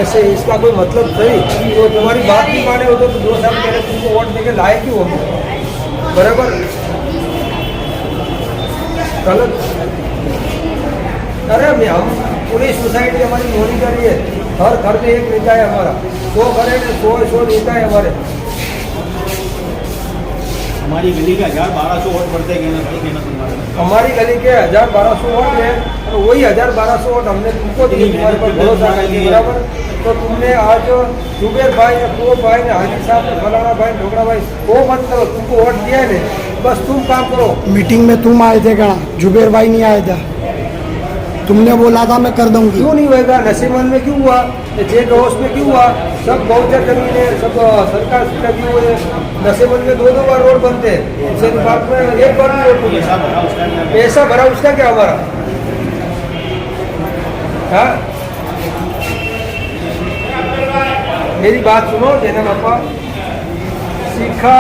ऐसे इसका कोई मतलब सही। तो तुम्हारी बात नहीं माने हो तो 2 साल पहले तुमको वोट देके लाए क्यों हम? बराबर गलत। अरे हम पूरी सोसाइटी हमारी होनी चाहिए, हर घर में एक नेता है हमारा, 100 घर है 100 नेता है हमारे। हमारी गली के 1000-1200 वोट पड़ते हैं भाई, कहना तुम्हारा। हमारी गली के 1000-1200 वोट है और वही 1000-1200 वोट हमने तुमको दिए, तुम्हारे पर भरोसा करके। बराबर। तो तुमने आज जुबेर भाई ने, को भाई ने, हाजी साहब ने, फलाना भाई, ढोकड़ा भाई, वो मत करो, तुमको वोट दिया है, बस तुम काम करो। मीटिंग में तुम आए थे क्या? जुबेर भाई नहीं आया था? तुमने बोला था मैं कर दूंगी। क्यों नहीं होएगा? नशेमंद में क्यों हुआ? जेल हाउस में क्यों हुआ? सब बहुचर जमीन है, सब सरकार से लगी हुई है। नशेमंद में 2-2 बार रोड बनते हैं, हुसैन पार्क में 1 बार भी रोड बना। पैसा भरा उसका क्या हमारा? हाँ, मेरी बात सुनो जैना बापा, सीखा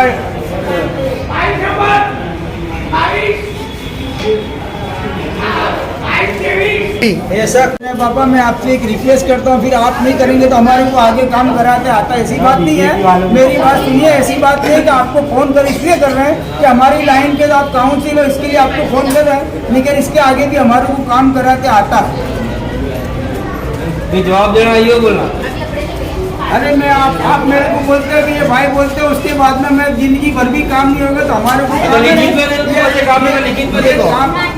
ऐसा। पापा मैं आपसे एक रिक्वेस्ट करता हूँ, फिर आप नहीं करेंगे तो हमारे को आगे काम कराते आता, ऐसी बात नहीं है। मेरी बात सुनिए, ऐसी बात नहीं है कि आपको फ़ोन कर इसलिए कर रहे हैं कि हमारी लाइन के आप काउंसिल हो, इसके लिए आपको फ़ोन कर रहे हैं, लेकिन इसके आगे भी हमारे को काम कराते आता। जवाब देना ये बोलना। अरे मैं आप मेरे को बोलते हैं कि ये भाई बोलते हैं, उसके बाद में मैं जिंदगी भर भी काम नहीं होगा तो हमारे को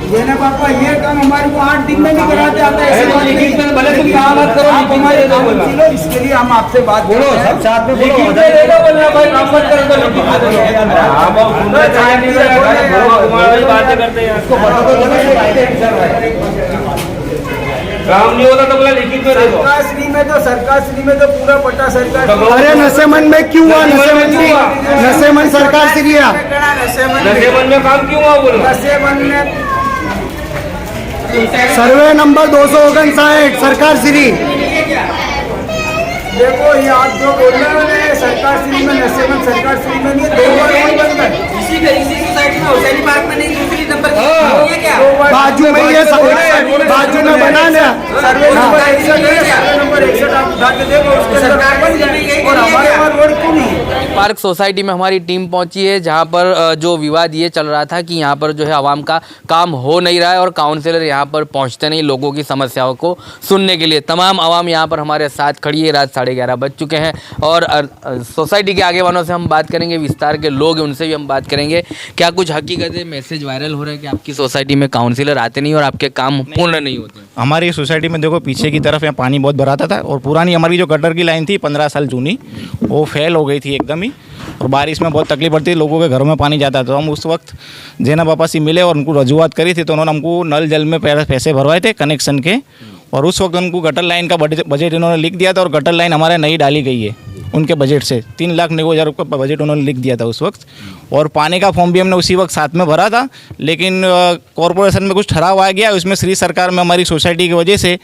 देना पापा, ये काम हमारे को 8 दिन में भी कराते आता है। इसके लिए हम आपसे बात बोलो, सब साथ में बोलो। काम नहीं होता तो बोला लिखित में दे दो। सरकार में तो पूरा पट्टा सरकार। अरे नशेमंद में क्यों हुआ? नशेमंद सरकार श्री है। नशेमंद में काम क्यों हुआ? बोलो। नशेमंद में सर्वे नंबर 259 सरकार श्री। देखो ये आप जो बोल रहे हैं सरकार श्री में, नशेमंद सरकार श्री में नहीं, 2 बार नहीं बनता। इसी सोसाइटी में हुसैनी पार्क में नहीं, दूसरी नंबर की क्या बाजू में ये बाजू में बना ना सर्वे नंबर 61 आप उठा के देखो, उसके सरकार बन जाए। और हमारे वहाँ रोड क्यों नहीं? पार्क सोसाइटी में हमारी टीम पहुंची है, जहां पर जो विवाद ये चल रहा था कि यहां पर जो है आवाम का काम हो नहीं रहा है और काउंसलर यहां पर पहुंचते नहीं लोगों की समस्याओं को सुनने के लिए। तमाम आवाम यहां पर हमारे साथ खड़ी है। रात 11:30 बज चुके हैं और सोसाइटी के आगे वालों से हम बात करेंगे, विस्तार के लोग हैं उनसे भी हम बात करेंगे। क्या कुछ हकीकत है? मैसेज वायरल हो रहा है कि आपकी सोसाइटी में काउंसलर आते नहीं और आपके काम पूर्ण नहीं होते? हमारी सोसाइटी में देखो, पीछे की तरफ यहाँ पानी बहुत भरा था और पुरानी हमारी जो गटर की लाइन थी 15 साल जूनी, वो फेल हो गई थी एकदम ही। और बारिश में बहुत तकलीफ पड़ती थी, लोगों के घरों में पानी जाता था। तो हम उस वक्त जैना पापा से मिले और उनको रजूआत करी थी, तो उन्होंने हमको नल जल में पैसे भरवाए थे कनेक्शन के। और उस वक्त उनको गटर लाइन का बजट इन्होंने लिख दिया था और गटर लाइन हमारे नई डाली गई है उनके बजट से। 3,90,000 रुपये का बजट उन्होंने लिख दिया था उस वक्त। और पानी का फॉर्म भी हमने उसी वक्त साथ में भरा था, लेकिन कॉरपोरेशन में कुछ ठहराव आ गया उसमें। श्री सरकार में हमारी सोसाइटी की वजह से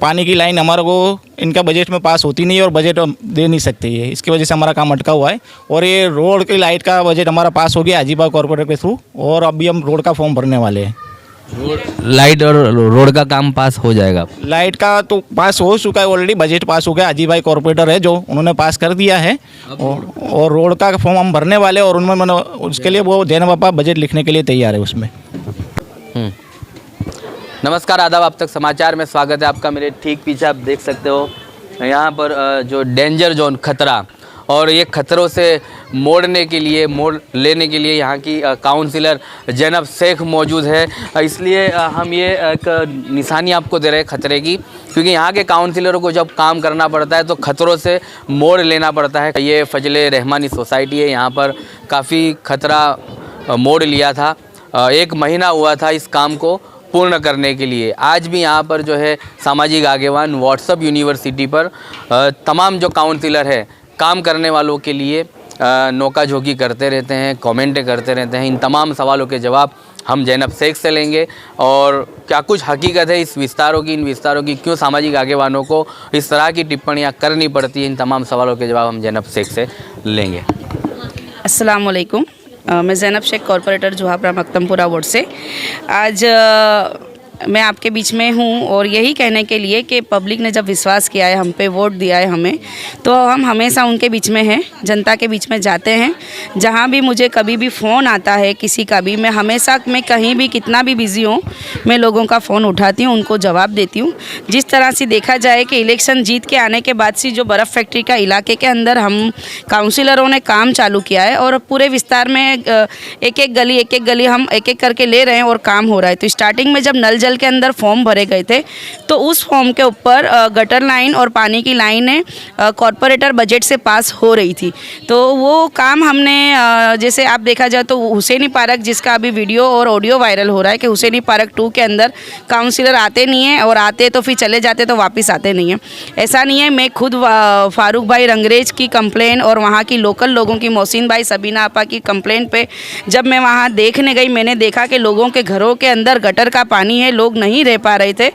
पानी की लाइन हमारे को इनका बजट में पास होती नहीं और बजट दे नहीं सकते ये, इसकी वजह से हमारा काम अटका हुआ है। और ये रोड की लाइट का बजट हमारा पास हो गया हाजीबाग कॉरपोरेट के थ्रू, और अभी हम रोड का फॉर्म भरने वाले हैं। लाइट और रोड का काम पास हो जाएगा? लाइट का तो पास हो चुका है ऑलरेडी, बजट पास हो गया। हाजीबाग कॉरपोरेटर है जो, उन्होंने पास कर दिया है। और रोड का फॉर्म हम भरने वाले और उनमें उसके लिए वो जैना पापा बजट लिखने के लिए तैयार है उसमें। नमस्कार, आदाब, आप तक समाचार में स्वागत है आपका। मेरे ठीक पीछे आप देख सकते हो यहाँ पर जो डेंजर जोन, खतरा, और ये खतरों से मोड़ लेने के लिए यहाँ की काउंसिलर जैनब शेख मौजूद है। इसलिए हम ये एक निशानी आपको दे रहे हैं खतरे की, क्योंकि यहाँ के काउंसिलरों को जब काम करना पड़ता है तो खतरों से मोड़ लेना पड़ता है। ये फजले रहमानी सोसाइटी है, यहाँ पर काफ़ी खतरा मोड़ लिया था। 1 महीना हुआ था इस काम को पूर्ण करने के लिए। आज भी यहाँ पर जो है सामाजिक आगेवान व्हाट्सएप यूनिवर्सिटी पर तमाम जो काउंसिलर है काम करने वालों के लिए नोकाझोंकी करते रहते हैं, कमेंटें करते रहते हैं। इन तमाम सवालों के जवाब हम जैनब शेख से लेंगे और क्या कुछ हकीकत है इन विस्तारों की, क्यों सामाजिक आगेवानों को इस तरह की टिप्पणियाँ करनी पड़ती हैं, इन तमाम सवालों के जवाब हम जैनब शेख से लेंगे। अस्सलाम वालेकुम, मैं जैनब शेख कॉरपोरेटर जोहापुरा मकतमपुरा वार्ड से। आज मैं आपके बीच में हूँ और यही कहने के लिए कि पब्लिक ने जब विश्वास किया है हम पे, वोट दिया है हमें, तो हम हमेशा उनके बीच में हैं, जनता के बीच में जाते हैं। जहाँ भी मुझे कभी भी फ़ोन आता है किसी का भी, मैं हमेशा, मैं कहीं भी कितना भी बिज़ी हूँ, मैं लोगों का फ़ोन उठाती हूँ, उनको जवाब देती हूँ। जिस तरह से देखा जाए कि इलेक्शन जीत के आने के बाद से जो बर्फ़ फैक्ट्री का इलाके के अंदर हम काउंसिलरों ने काम चालू किया है और पूरे विस्तार में एक एक गली हम एक एक करके ले रहे हैं और काम हो रहा है। तो स्टार्टिंग में जब नल जल के अंदर फॉर्म भरे गए थे तो उस फॉर्म के ऊपर गटर लाइन और पानी की लाइनें कॉरपोरेटर बजट से पास हो रही थी। तो वो काम हमने जैसे आप देखा जाए तो हुसैनी पार्क, जिसका अभी वीडियो और ऑडियो वायरल हो रहा है कि हुसैनी पार्क 2 के अंदर काउंसिलर आते नहीं हैं और आते तो फिर चले जाते तो वापस आते नहीं हैं। ऐसा नहीं है। मैं खुद फारूक भाई रंगरेज की कंप्लेन और वहाँ की लोकल लोगों की, मोहसिन भाई, सबीना आपा की कंप्लेन पे जब मैं वहाँ देखने गई, मैंने देखा कि लोगों के घरों के अंदर गटर का पानी है, लोग नहीं रह पा रहे थे।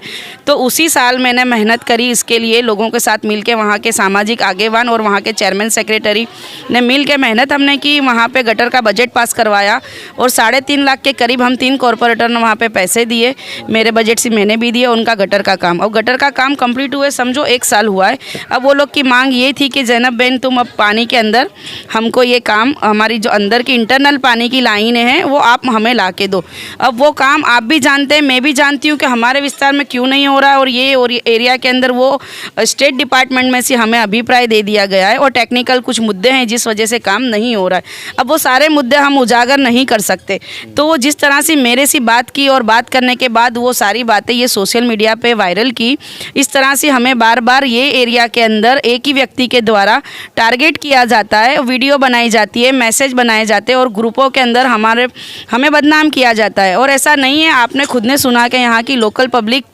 तो उसी साल मैंने मेहनत करी इसके लिए, लोगों के साथ मिलके, वहाँ के सामाजिक आगेवान और वहाँ के चेयरमैन सेक्रेटरी ने मिल के मेहनत हमने की, वहाँ पे गटर का बजट पास करवाया और 3.5 लाख के करीब हम 3 कॉरपोरेटर ने वहाँ पे पैसे दिए, मेरे बजट से मैंने भी दिए उनका गटर का काम। और गटर का काम कंप्लीट हुए समझो 1 साल हुआ है। अब वो लोग की मांग ये थी कि ज़ैनब बहन तुम अब पानी के अंदर हमको ये काम, हमारी जो अंदर की इंटरनल पानी की लाइनें हैं वो आप हमें ला के दो। अब वो काम आप भी जानते हैं, मैं भी जानती हूँ कि हमारे विस्तार में क्यों नहीं हो रहा है और ये एरिया के अंदर वो स्टेट डिपार्टमेंट में से हमें अभिप्राय दे दिया गया है और टेक्निकल कुछ मुद्दे हैं जिस वजह से काम नहीं हो रहा है। अब वो सारे मुद्दे हम उजागर नहीं कर सकते। तो वो जिस तरह से मेरे से बात की और बात करने के बाद वो सारी बातें ये सोशल मीडिया पे वायरल की, इस तरह से हमें बार बार ये एरिया के अंदर एक ही व्यक्ति के द्वारा टारगेट किया जाता है, वीडियो बनाई जाती है, मैसेज बनाए जाते हैं और ग्रुपों के अंदर हमें बदनाम किया जाता है। और ऐसा नहीं है, आपने खुद ने सुना कि यहाँ की लोकल पब्लिक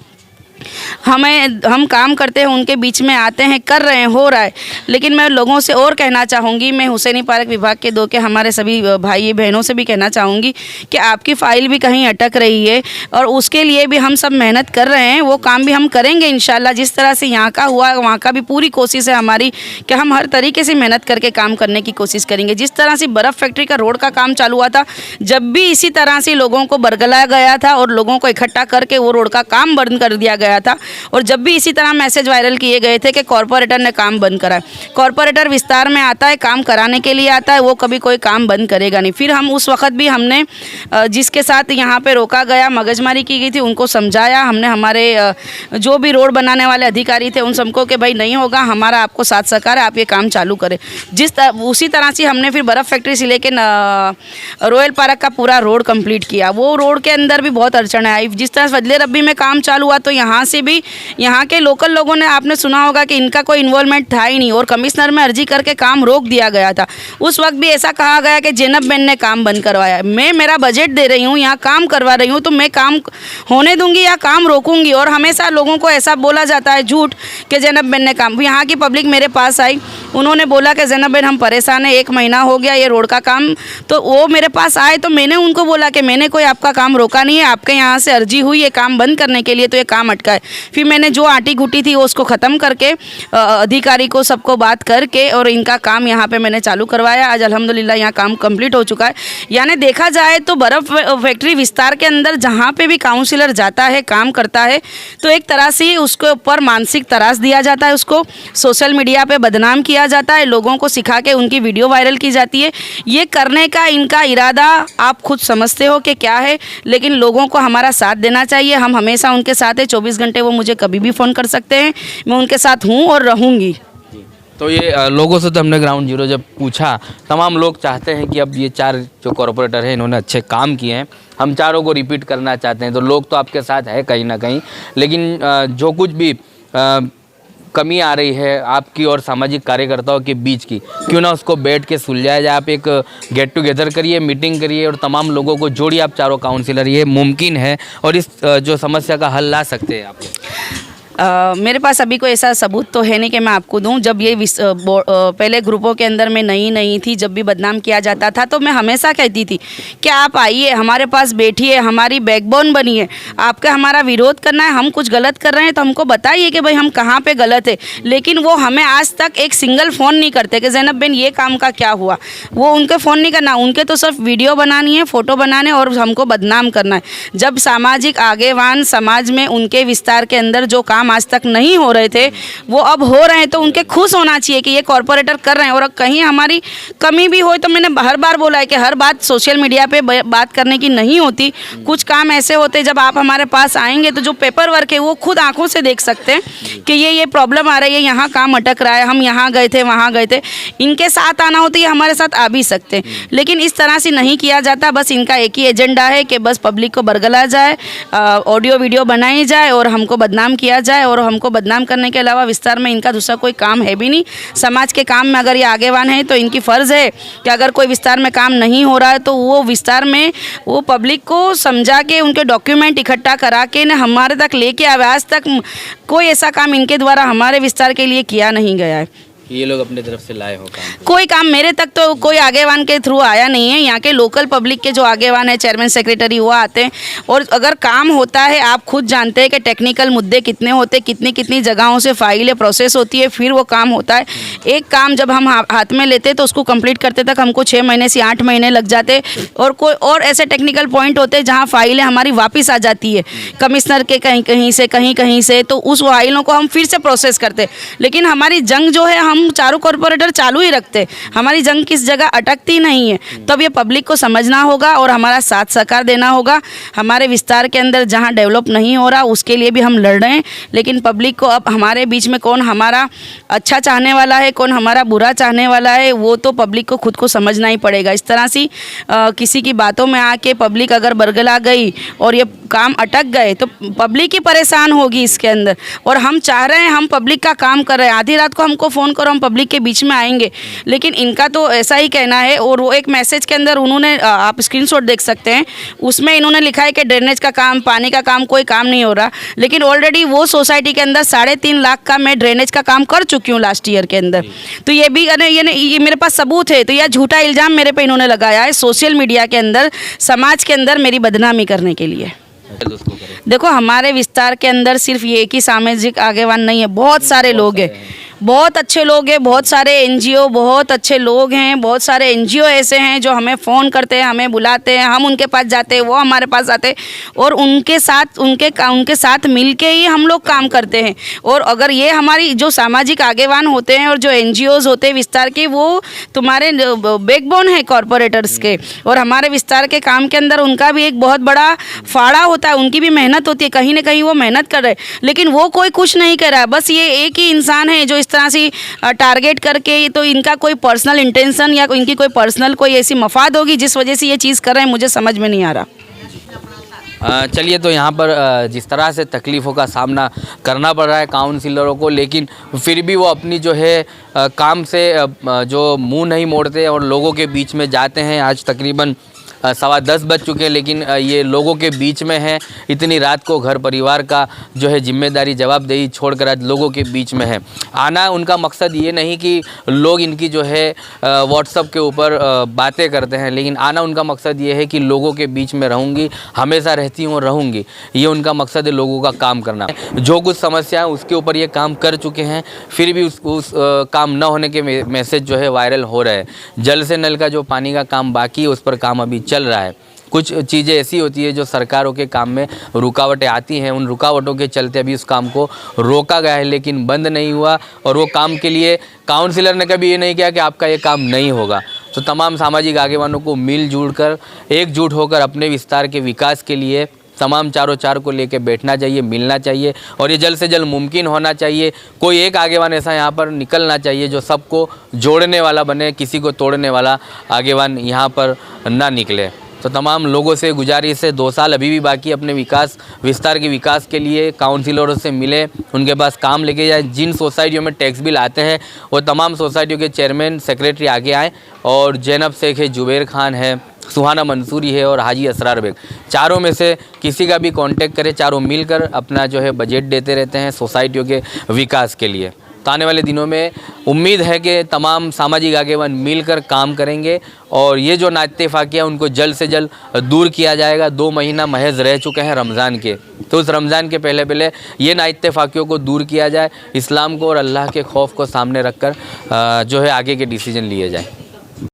हम काम करते हैं, उनके बीच में आते हैं, कर रहे हैं, हो रहा है। लेकिन मैं लोगों से और कहना चाहूँगी, मैं हुसैनी पार्क विभाग के 2 के हमारे सभी भाई बहनों से भी कहना चाहूँगी कि आपकी फ़ाइल भी कहीं अटक रही है और उसके लिए भी हम सब मेहनत कर रहे हैं, वो काम भी हम करेंगे इंशाल्लाह। जिस तरह से यहाँ का हुआ, वहाँ का भी पूरी कोशिश है हमारी कि हम हर तरीके से मेहनत करके काम करने की कोशिश करेंगे। जिस तरह से बर्फ़ फैक्ट्री का रोड का काम चालू हुआ था, जब भी इसी तरह से लोगों को बरगलाया गया था और लोगों को इकट्ठा करके वो रोड का काम बंद कर दिया गया था और जब भी इसी तरह मैसेज वायरल किए गए थे कि कॉरपोरेटर ने काम बंद करा। कॉरपोरेटर विस्तार में आता है, काम कराने के लिए आता है, वो कभी कोई काम बंद करेगा नहीं। फिर हम उस वक्त भी हमने जिसके साथ यहाँ पे रोका गया, मगजमारी की गई थी, उनको समझाया हमने। हमारे जो भी रोड बनाने वाले अधिकारी थे उन सबको कि भाई नहीं होगा, हमारा आपको साथ सहकार है, आप ये काम चालू करें। उसी तरह से हमने फिर बर्फ़ फैक्ट्री से लेके रॉयल पार्क का पूरा रोड कंप्लीट किया। वो रोड के अंदर भी बहुत अड़चन आई। जिस तरह फजले रब्बी में काम चालू हुआ तो यहाँ से भी, यहाँ के लोकल लोगों ने, आपने सुना होगा कि इनका कोई इन्वॉल्वमेंट था ही नहीं और कमिश्नर में अर्जी करके काम रोक दिया गया था। उस वक्त भी ऐसा कहा गया कि ज़ैनब बहन ने काम बंद करवाया। मैं मेरा बजट दे रही हूँ, यहाँ काम करवा रही हूँ, तो मैं काम होने दूंगी या काम रोकूंगी? और हमेशा लोगों को ऐसा बोला जाता है झूठ कि ज़ैनब बहन ने काम। यहाँ की पब्लिक मेरे पास आई, उन्होंने बोला कि ज़ैनब बहन हम परेशान हैं, 1 महीना हो गया ये रोड का काम। तो वो मेरे पास आए तो मैंने उनको बोला कि मैंने कोई आपका काम रोका नहीं है, आपके यहाँ से अर्जी हुई है काम बंद करने के लिए, तो ये काम अटका है। फिर मैंने जो आटी घुटी थी वो उसको ख़त्म करके अधिकारी को सबको बात करके और इनका काम यहाँ पे मैंने चालू करवाया। आज अल्हम्दुलिल्लाह यहाँ काम कंप्लीट हो चुका है। यानी देखा जाए तो बर्फ़ फैक्ट्री विस्तार के अंदर जहाँ पे भी काउंसिलर जाता है, काम करता है, तो एक तरह से उसके ऊपर मानसिक तरास दिया जाता है, उसको सोशल मीडिया पे बदनाम किया जाता है, लोगों को सिखा के उनकी वीडियो वायरल की जाती है। ये करने का इनका इरादा आप खुद समझते हो कि क्या है, लेकिन लोगों को हमारा साथ देना चाहिए। हम हमेशा उनके साथ हैं, 24 घंटे वो मुझे कभी भी फ़ोन कर सकते हैं, मैं उनके साथ हूँ और रहूँगी। तो ये लोगों से तो हमने ग्राउंड जीरो जब पूछा, तमाम लोग चाहते हैं कि अब ये 4 जो कॉरपोरेटर हैं इन्होंने अच्छे काम किए हैं, हम चारों को रिपीट करना चाहते हैं। तो लोग तो आपके साथ है कहीं ना कहीं, लेकिन जो कुछ भी कमी आ रही है आपकी और सामाजिक कार्यकर्ताओं के बीच की, क्यों ना उसको बैठ के सुलझाया जाए। आप एक गेट टुगेदर करिए, मीटिंग करिए और तमाम लोगों को जोड़िए, आप चारों काउंसिलर, ये मुमकिन है और इस जो समस्या का हल ला सकते हैं आप। मेरे पास अभी कोई ऐसा सबूत तो है नहीं कि मैं आपको दूं। जब ये पहले ग्रुपों के अंदर मैं नई थी, जब भी बदनाम किया जाता था तो मैं हमेशा कहती थी कि आप आइए, हमारे पास बैठिए, हमारी बैकबोन बनिए। आपका हमारा विरोध करना है, हम कुछ गलत कर रहे हैं तो हमको बताइए कि भाई हम कहाँ पे गलत है। लेकिन वो हमें आज तक एक सिंगल फ़ोन नहीं करते कि ज़ैनब बेन ये काम का क्या हुआ। वो उनके फ़ोन नहीं करना, उनके तो सिर्फ वीडियो बनानी है, फ़ोटो बनाने और हमको बदनाम करना है। जब सामाजिक आगेवान समाज में उनके विस्तार के अंदर जो काम आज तक नहीं हो रहे थे वो अब हो रहे हैं, तो उनके खुश होना चाहिए कि ये कॉरपोरेटर कर रहे हैं। और कहीं हमारी कमी भी हो तो मैंने हर बार बोला है कि हर बात सोशल मीडिया पे बात करने की नहीं होती। कुछ काम ऐसे होते जब आप हमारे पास आएंगे तो जो पेपर वर्क है वो खुद आंखों से देख सकते हैं कि ये प्रॉब्लम आ रही है, यहाँ काम अटक रहा है, हम यहाँ गए थे, वहाँ गए थे। इनके साथ आना होता है, ये हमारे साथ आ भी सकते हैं, लेकिन इस तरह से नहीं किया जाता। बस इनका एक ही एजेंडा है कि बस पब्लिक को बरगला जाए, ऑडियो वीडियो बनाई जाए और हमको बदनाम किया जाए। और हमको बदनाम करने के अलावा विस्तार में इनका दूसरा कोई काम है भी नहीं। समाज के काम में अगर ये आगेवान है तो इनकी फ़र्ज़ है कि अगर कोई विस्तार में काम नहीं हो रहा है तो वो विस्तार में वो पब्लिक को समझा के उनके डॉक्यूमेंट इकट्ठा करा के न हमारे तक लेके आवे। आज तक कोई ऐसा काम इनके द्वारा हमारे विस्तार के लिए किया नहीं गया है। ये लोग अपने तरफ से लाए हो काम? कोई काम मेरे तक तो कोई आगेवान के थ्रू आया नहीं है। यहाँ के लोकल पब्लिक के जो आगेवान है, चेयरमैन सेक्रेटरी, वो आते हैं। और अगर काम होता है, आप खुद जानते हैं कि टेक्निकल मुद्दे कितने होते, कितनी जगहों से फाइलें प्रोसेस होती है, फिर वो काम होता है। एक काम जब हम हाथ में लेते तो उसको कंप्लीट करते तक हमको 6 महीने से 8 महीने लग जाते। और कोई और ऐसे टेक्निकल पॉइंट होते हैं जहाँ फाइलें हमारी वापस आ जाती है कमिश्नर के कहीं से, तो उस फाइलों को हम फिर से प्रोसेस करते। लेकिन हमारी जंग जो है हम चारों कॉरपोरेटर चालू ही रखते, हमारी जंग किस जगह अटकती नहीं है। तब ये पब्लिक को समझना होगा और हमारा साथ सहकार देना होगा। हमारे विस्तार के अंदर जहां डेवलप नहीं हो रहा उसके लिए भी हम लड़ रहे हैं, लेकिन पब्लिक को अब हमारे बीच में कौन हमारा अच्छा चाहने वाला है, कौन हमारा बुरा चाहने वाला है, वो तो पब्लिक को खुद को समझना ही पड़ेगा। इस तरह से किसी की बातों में आके पब्लिक अगर बरगला गई और ये काम अटक गए तो पब्लिक ही परेशान होगी इसके अंदर। और हम चाह रहे हैं, हम पब्लिक का काम कर रहे हैं, आधी रात को हमको फ़ोन करो, हम पब्लिक के बीच में आएंगे। लेकिन इनका तो ऐसा ही कहना है। और वो एक मैसेज के अंदर उन्होंने, आप स्क्रीनशॉट देख सकते हैं, उसमें इन्होंने लिखा है कि ड्रेनेज का काम, पानी का काम, कोई काम नहीं हो रहा। लेकिन ऑलरेडी वो सोसाइटी के अंदर 3.5 लाख का मैं ड्रेनेज का काम कर चुकी हूँ लास्ट ईयर के अंदर। तो ये भी ये मेरे पास सबूत है। तो यह झूठा इल्ज़ाम मेरे पे इन्होंने लगाया है सोशल मीडिया के अंदर, समाज के अंदर मेरी बदनामी करने के लिए। देखो, हमारे विस्तार के अंदर सिर्फ ये एक ही सामाजिक आगेवान नहीं है, बहुत सारे लोग हैं, बहुत अच्छे लोग हैं, बहुत सारे एनजीओ बहुत अच्छे लोग हैं, बहुत सारे एनजीओ ऐसे हैं जो हमें फ़ोन करते हैं, हमें बुलाते हैं, हम उनके पास जाते हैं, वो हमारे पास आते हैं और उनके साथ मिलके ही हम लोग काम करते हैं। और अगर ये हमारी जो सामाजिक आगेवान होते हैं और जो एनजीओज होते हैं विस्तार के, वो तुम्हारे बैकबोन है कॉरपोरेटर्स के। और हमारे विस्तार के काम के अंदर उनका भी एक बहुत बड़ा फाड़ा होता है, उनकी भी मेहनत होती है, कहीं ना कहीं वो मेहनत कर रहे हैं। लेकिन वो कोई कुछ नहीं कर रहा है, बस ये एक ही इंसान है जो इस तरह से टारगेट करके, तो इनका कोई पर्सनल इंटेंशन या इनकी कोई पर्सनल कोई ऐसी मफाद होगी जिस वजह से ये चीज़ कर रहे हैं, मुझे समझ में नहीं आ रहा। चलिए, तो यहाँ पर जिस तरह से तकलीफ़ों का सामना करना पड़ रहा है काउंसिलरों को, लेकिन फिर भी वो अपनी जो है काम से जो मुंह नहीं मोड़ते और लोगों के बीच में जाते हैं। आज तकरीबन 10:15 बज चुके हैं, लेकिन ये लोगों के बीच में है। इतनी रात को घर परिवार का जो है जिम्मेदारी, जवाबदेही छोड़कर आज लोगों के बीच में है। आना उनका मकसद ये नहीं कि लोग इनकी जो है व्हाट्सएप के ऊपर बातें करते हैं, लेकिन आना उनका मकसद ये है कि लोगों के बीच में रहूँगी, हमेशा रहती हूँ और रहूँगी। ये उनका मकसद है, लोगों का काम करना। जो कुछ समस्या है उसके ऊपर ये काम कर चुके हैं, फिर भी उस काम न होने के मैसेज जो है वायरल हो रहे हैं। जल से नल का जो पानी का काम बाकी है उस पर काम अभी चल रहा है। कुछ चीज़ें ऐसी होती है जो सरकारों के काम में रुकावटें आती हैं, उन रुकावटों के चलते अभी उस काम को रोका गया है, लेकिन बंद नहीं हुआ। और वो काम के लिए काउंसिलर ने कभी ये नहीं किया कि आपका ये काम नहीं होगा। तो तमाम सामाजिक आगेवानों को मिलजुल कर, एकजुट होकर अपने विस्तार के विकास के लिए तमाम चारों चार को लेके बैठना चाहिए, मिलना चाहिए और ये जल्द से जल्द मुमकिन होना चाहिए। कोई एक आगेवान ऐसा यहाँ पर निकलना चाहिए जो सबको जोड़ने वाला बने, किसी को तोड़ने वाला आगेवान यहाँ पर ना निकले। तो तमाम लोगों से गुजारिश है, 2 साल अभी भी बाकी, अपने विस्तार के विकास के लिए काउंसिलरों से मिले, उनके पास काम लेके जाए। जिन सोसाइटियों में टैक्स बिल आते हैं वो तमाम सोसाइटियों के चेयरमैन सेक्रेटरी आगे आए। और ज़ैनब शेख है, जुबैर खान है, सुहाना मंसूरी है और हाजी असरार बेग। चारों में से किसी का भी कांटेक्ट करें, चारों मिलकर अपना जो है बजट देते रहते हैं सोसाइटियों के विकास के लिए। तो आने वाले दिनों में उम्मीद है कि तमाम सामाजिक आगेवान मिलकर काम करेंगे और ये जो नाइत्तेफाकियाँ उनको जल्द से जल्द दूर किया जाएगा। 2 महीना महज रह चुके हैं रमज़ान के, तो उस रमज़ान के पहले ये नाइत्तेफाकियों को दूर किया जाए, इस्लाम को और अल्लाह के खौफ को सामने रखकर जो है आगे के डिसीजन लिए जाए।